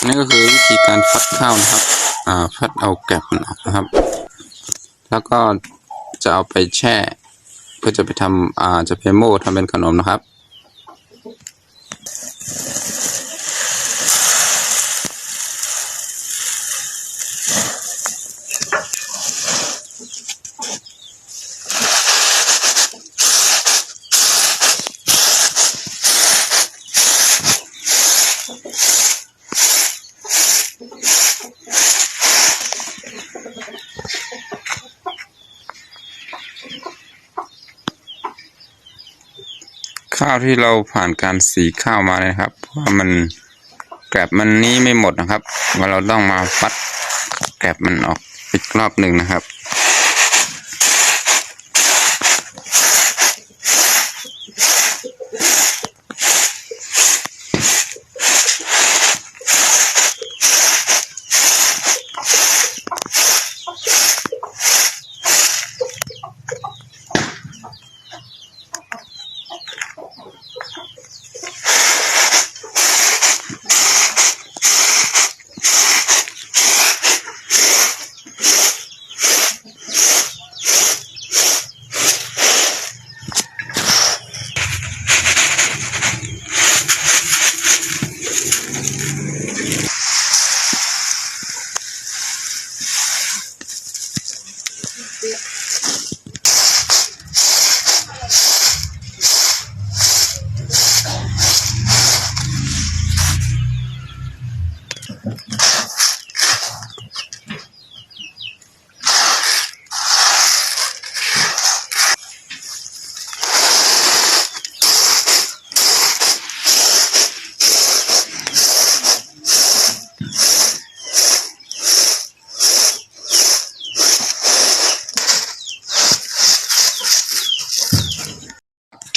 นี่ก็คือวิธีการฟัดข้าวนะครับฟัดเอาแกลบมันออกนะครับแล้วก็จะเอาไปแช่เพื่อจะไปทำจะไปโม่ทำเป็นขนมนะครับข้าวที่เราผ่านการสีข้าวมาเลยครับเพราะว่ามันแกลบมันนี้ไม่หมดนะครับว่าเราต้องมาฟัดแกลบมันออกอีกรอบหนึ่งนะครับ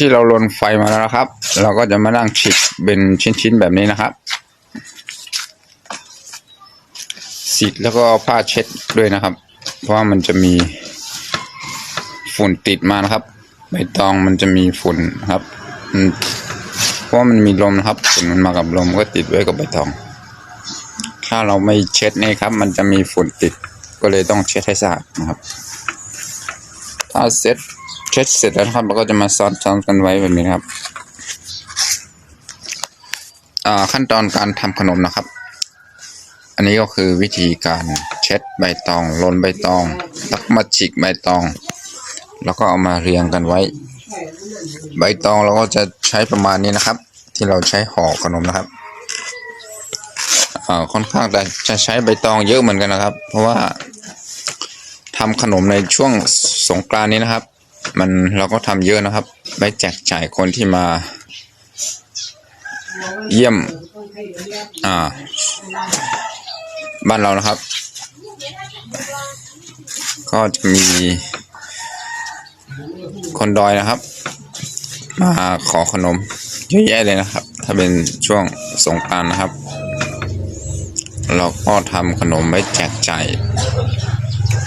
ที่เราลนไฟมาแล้วนะครับเราก็จะมานั่งฉีกเป็นชิ้นๆแบบนี้นะครับฉีกแล้วก็ผ้าเช็ดด้วยนะครับเพราะว่ามันจะมีฝุ่นติดมานะครับใบตองมันจะมีฝุ่นครับเพราะมันมีลมนะครับฝุ่นมันมากับลมก็ติดไว้กับใบตองถ้าเราไม่เช็ดนี่ครับมันจะมีฝุ่นติดก็เลยต้องเช็ดให้สะอาดนะครับถ้าเช็ดเสร็จแล้วครับเราก็จะมาซ้อนกันไว้แบบนี้ครับขั้นตอนการทำขนมนะครับอันนี้ก็คือวิธีการเช็ดใบตองลนใบตองแล้วมาฉีกใบตองแล้วก็เอามาเรียงกันไว้ใบตองเราก็จะใช้ประมาณนี้นะครับที่เราใช้ห่อขนมนะครับค่อนข้างจะใช้ใบตองเยอะเหมือนกันนะครับเพราะว่าทำขนมในช่วงสงกรานต์นี้นะครับเราก็ทำเยอะนะครับไปแจกจ่ายคนที่มาเยี่ยมบ้านเรานะครับก็จะมีคนดอยนะครับมาขอขนมเยอะแยะเลยนะครับถ้าเป็นช่วงสงกรานต์นะครับเราก็ทำขนมไว้แจกจ่าย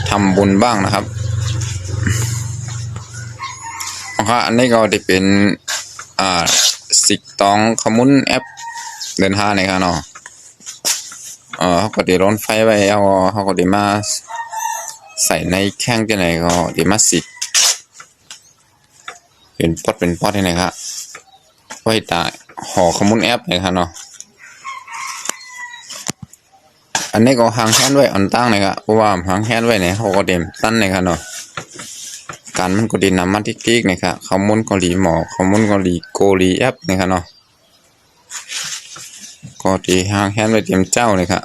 ทำบุญบ้างนะครับอันนี้ก็จะเป็นสิกตองขมุนแอปเดินทางนะครับเนาะเขาก็ได้ร้อนไฟไว้เขาก็ได้มาใส่ในแข้งที่ไหนก็ได้มาสิกเป็นป๊อดที่ไหนครับไว้ตาห่อขมุนแอปนะครับเนาะอันนี้ก็หางแค้นไว้อันตั้งนะครับเพราะว่าหางแค้นไว้เนี่ยเขาก็เต็มตั้นนะครับเนาะการมันก็ดีนำมันที่กิ๊กนะครับขมุนเกาหลีหมอขมุนเกาหลีโกลีแอปนะครับเนาะก็ดีหางแค้นไว้เต็มเจ้าเลยครับ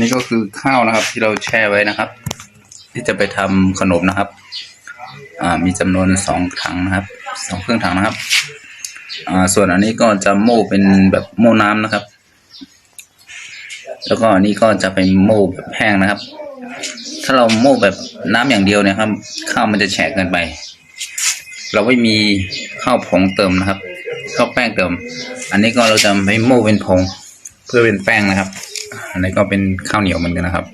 นี่ก็คือข้าวนะครับที่เราแช่ไว้นะครับที่จะไปทำขนมนะครับมีจำนวน2 ถังนะครับ2 เครื่องถังนะครับส่วนอันนี้ก็จะโม่เป็นแบบโม่น้ำนะครับแล้วก็อันนี้ก็จะเป็นโม่แบบแห้งนะครับถ้าเราโม่แบบน้ำอย่างเดียวเนี่ยครับข้าวมันจะแฉะเกินไปเราไม่มีข้าวผงเติมนะครับข้าวแป้งเติมอันนี้ก็เราจะไปโม่เป็นผงเพื่อเป็นแป้งนะครับ อันนี้ก็เป็นข้าวเหนียวเหมือนกันนะครับ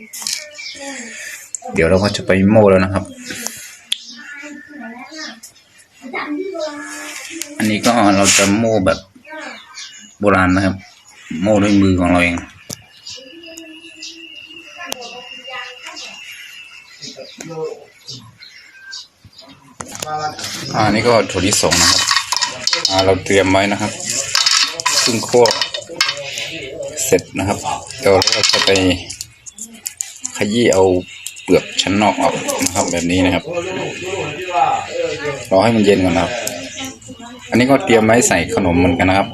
เดี๋ยวเราก็จะไปโม่แล้วนะครับ อันนี้ก็เราจะโม่แบบโบราณนะครับโม่ด้วยมือของเราเองอันนี้ก็ถั่วลิสงนะครับเราเตรียมไว้นะครับซึ่งคั่วเสร็จนะครับเดี๋ยวเราจะไปขยี้เอาเปลือกชั้นนอกออกนะครับแบบนี้นะครับรอให้มันเย็นก่อนนะครับอันนี้ก็เตรียมไว้ใส่ขนมเหมือนกันนะครับ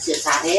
เสียสาเด้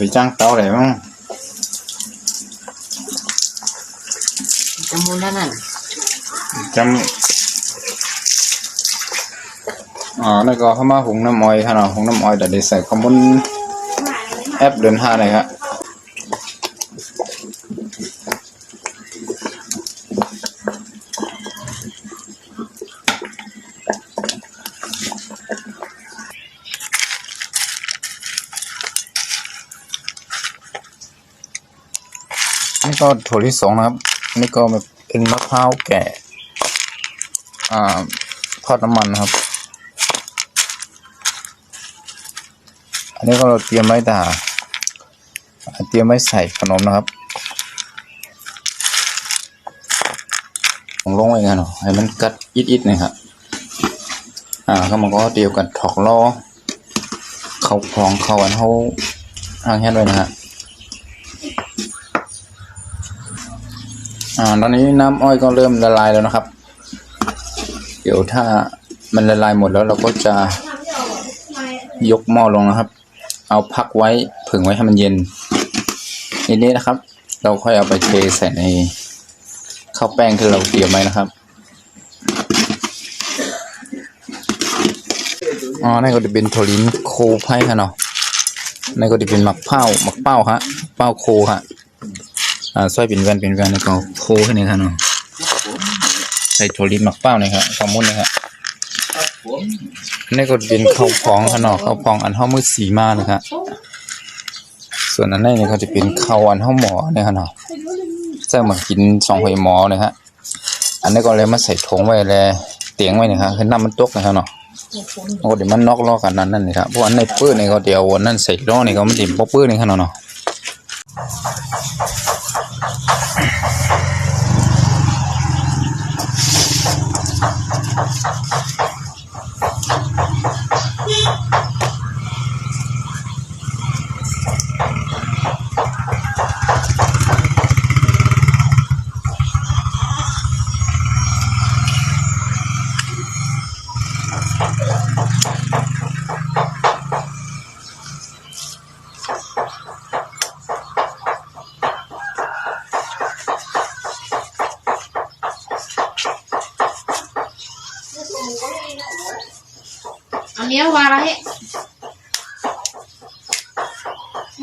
ไปจ้างเตาไหนบ้างจมูกนั่นน่ะจำแล้วก็เข้ามาหุงน้ำอ้อยค่ะเนาะหุงน้ำอ้อยแต่ได้ใส่ข้อมูลแอปเดินห้าเลยครับนี่ก็ถั่วลิสงนะครับนี่ก็เป็นมะพร้าวแก่ทอดน้ำมันนะครับอันนี้ก็เราเตรียมไว้ใส่ขนมนะครับลงไว้กันเนาะให้มันกัดอิดๆหน่อยครับก็มันก็เดียวกันถอกล้อเขาพองเขาอันเขาห่างแค่ด้วยนะฮะตอนนี้น้ำอ้อยก็เริ่มละลายแล้วนะครับเดี๋ยวถ้ามันละลายหมดแล้วเราก็จะยกหม้อลงนะครับเอาพักไว้ผึ่งไว้ให้มันเย็นนี้นะครับเราค่อยเอาไปเทใส่ในข้าวแป้งที่เราเตรียมไว้นะครับนี่ก็จะเป็นถั่วลิ้นโคไผ่ค่ะเนาะนี่ก็จะเป็นหมักเป้าฮะเป้าโคฮะซอยเป็นแว่นนี่ก็โคแค่นี้ค่ะเนาะใส่ถั่วลิ้นหมักเป้าเนี่ยครับข้าวมุ้นนะครับนี่ก็เป็นข้าวพองค่ะเนาะข้าวพองอันข้าวมือสีมานะครับส่วนอันนี้เนี่ยก็จะเป็นข้าวอันข้าวหมอเนี่ยค่ะเนาะใส่มากิน2 หอยหมอเลยฮะอันนี้ก็เลยมาใส่ถุงไว้เลยเตียงไว้นะครับคือน้ำมันตกนะครับเนาะโอ้เดี๋ยวมันนอกล้อกันนั่นนี่ครับเพราะอันในปื้อนี่ก็เดี๋ยววันนั้นใส่ล้อนี่ก็มันดิ่มปื้อนี่ครับเนาะอันนี้ว่าอะไรนี่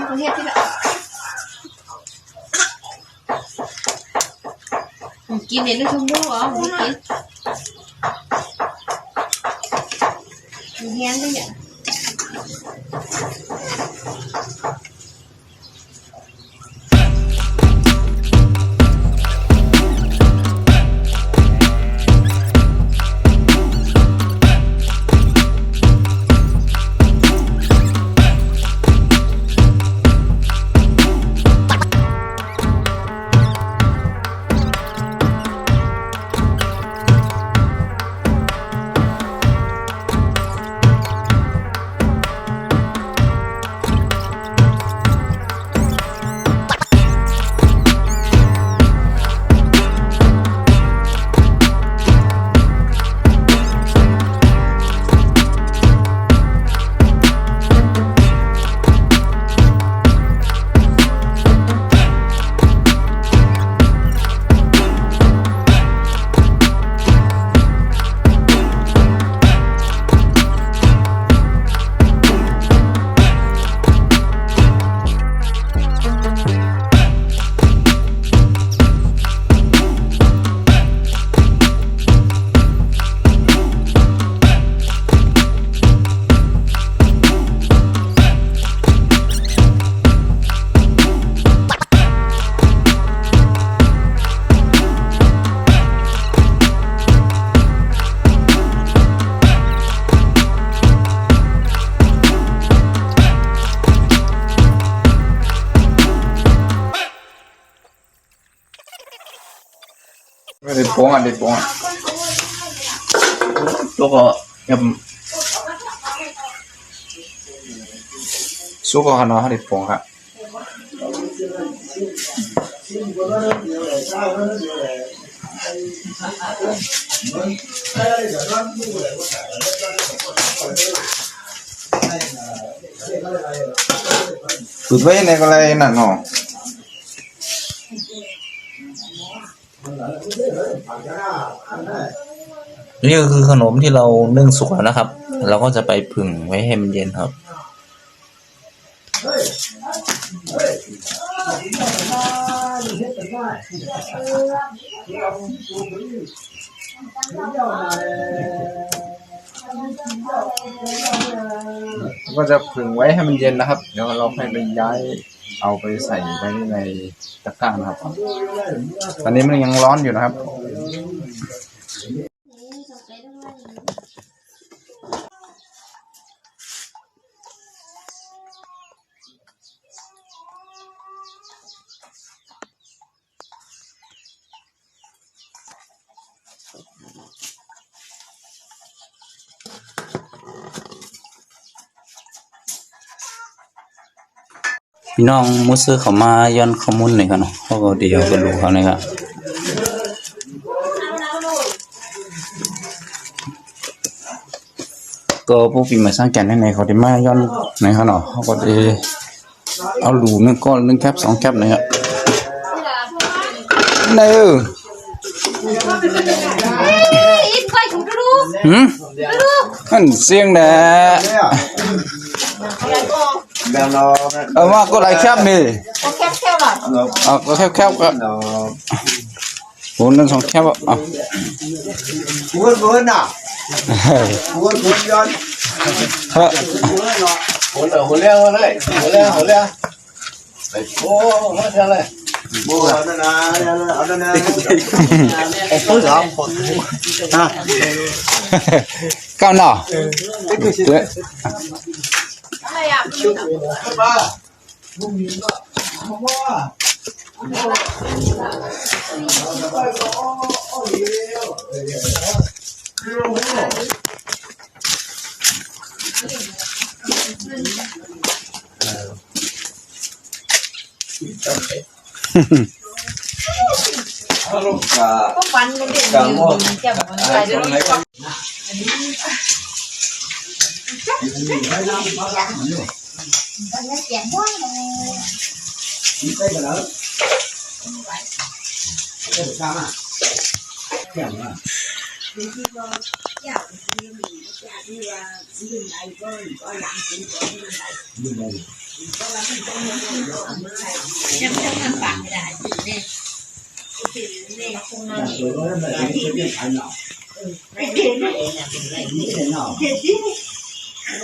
ประเทศที่ละกินเนี่ยนึกถึงลูกเหรอไม่กินแห้งด้วยเนี่ย Di buang, di buang. Suka yang suka hana di buang kak. Tujuh ini kalau enak no.นี่ก็คือขนมที่เรานึ่งสุกแล้วนะครับเราก็จะไปผึ่งไว้ให้มันเย็นครับก็จะผึ่งไว้ให้มันเย็นนะครับเดี๋ยวเราค่อยไปย้ายเอาไปใส่ไว้ในตะกร้านะครับตอนนี้มันยังร้อนอยู่นะครับพี่น้องมุสเขามาย้อนข้อมูลหน่อยกันเนาะเขาก็เดี๋ยวก็รู้เขาเนี่ยครับก็พวกปีใหม่สร้างแก่นในเขาได้มาย้อนในเขาเนาะเขาก็ได้เอาหลูนึงก้อนนึงแคป2 แคปนะครับไหนอันเสียงแหละว่าก็หลายแคบนี่ก็แคบก็โหนั่น2 แคบอ่ะบุญน่ะบุญย้อนฮะหัวเลี้ยวเลยโอ้มาเท่าไหร่บุญนั่นนะเอานั่นนะผู้สาวฮะก้าวหน้าอะไรอ่ะชุดบ้าบุ้งมีก็ก็ฟันมันเด่นอยู่จะมันอะไรด้วยยังทำปากไม่ได้เนี่ย เ